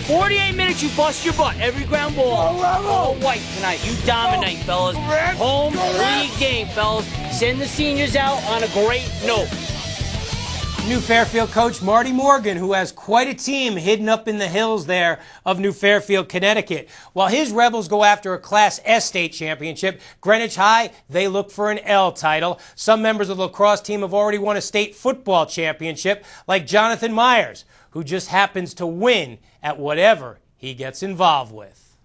48 minutes, you bust your butt. Every ground ball, all white tonight. You dominate, fellas. Home league game, fellas. Send the seniors out on a great note. New Fairfield coach Marty Morgan, who has quite a team hidden up in the hills there of New Fairfield, Connecticut. While his Rebels go after a Class S state championship, Greenwich High, they look for an L title. Some members of the lacrosse team have already won a state football championship, like Jonthan Myers, who just happens to win at whatever he gets involved with.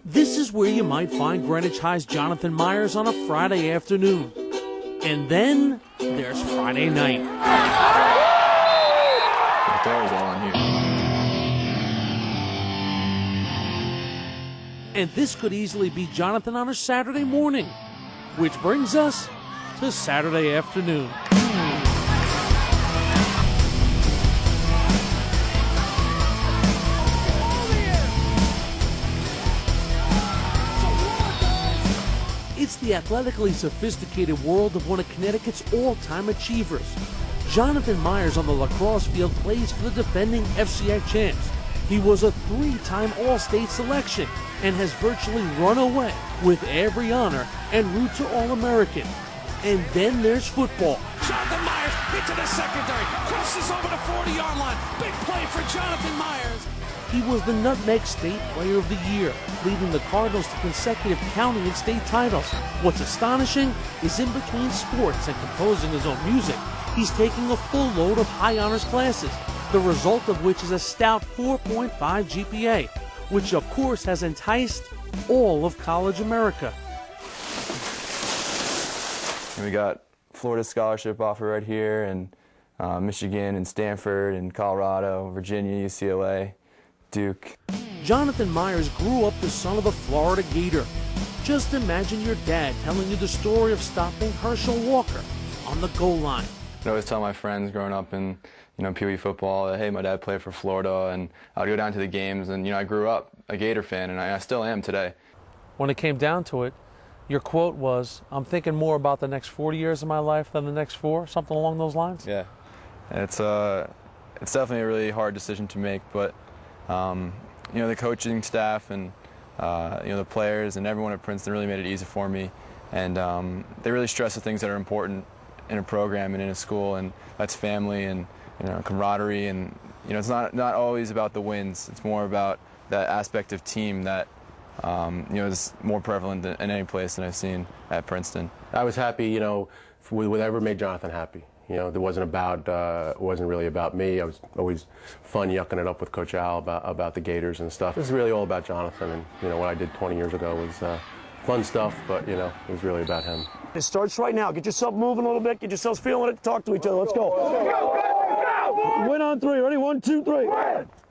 This is where you might find Greenwich High's Jonthan Myers on a Friday afternoon. And then there's Friday night. The door's all on here. And this could easily be Jonthan on a Saturday morning. Which brings us to Saturday afternoon. It's the athletically sophisticated world of one of Connecticut's all-time achievers. Jonthan Myers on the lacrosse field plays for the defending FCI champs. He was a 3-time All-State selection and has virtually run away with every honor en route to All-American. And then there's football. Jonthan Myers into the secondary, crosses over the 40-yard line. Big play for Jonthan Myers. He was the Nutmeg State Player of the Year, leading the Cardinals to consecutive county and state titles. What's astonishing is in between sports and composing his own music, he's taking a full load of high honors classes, the result of which is a stout 4.5 GPA, which of course has enticed all of college America. And we got Florida scholarship offer right here, and Michigan and Stanford and Colorado, Virginia, UCLA. Duke. Jonthan Myers grew up the son of a Florida Gator. Just imagine your dad telling you the story of stopping Herschel Walker on the goal line. I'd always tell my friends growing up in Pee Wee football that, hey, my dad played for Florida, and I'd go down to the games, and I grew up a Gator fan, and I still am today. When it came down to it, your quote was, "I'm thinking more about the next 40 years of my life than the next 4," something along those lines? Yeah, it's definitely a really hard decision to make, but the coaching staff and the players and everyone at Princeton really made it easy for me, and they really stress the things that are important in a program and in a school, and that's family and camaraderie, and it's not always about the wins. It's more about that aspect of team that is more prevalent in any place than I've seen at Princeton. I was happy, with whatever made Jonthan happy. It wasn't really about me. I was always fun yucking it up with Coach Al about the Gators and stuff. This is really all about Jonthan, and what I did 20 years ago was fun stuff, but it was really about him. It starts right now. Get yourself moving a little bit. Get yourselves feeling it. Talk to each other. Let's go. Win on 3. Ready? 1, 2, 3.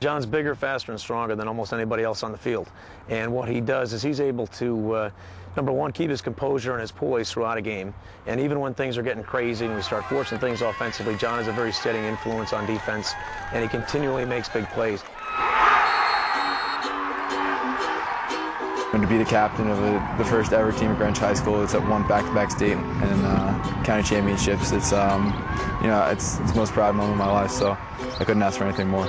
John's bigger, faster, and stronger than almost anybody else on the field. And what he does is he's able to, number one, keep his composure and his poise throughout a game. And even when things are getting crazy and we start forcing things offensively, John is a very steadying influence on defense, and he continually makes big plays. And to be the captain of the first ever team at Greenwich High School, it's won back-to-back state and county championships. It's it's the most proud moment of my life, so I couldn't ask for anything more.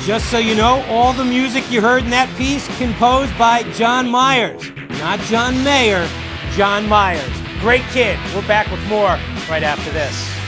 Just so you know, all the music you heard in that piece composed by John Myers. Not John Mayer, John Myers. Great kid. We're back with more right after this.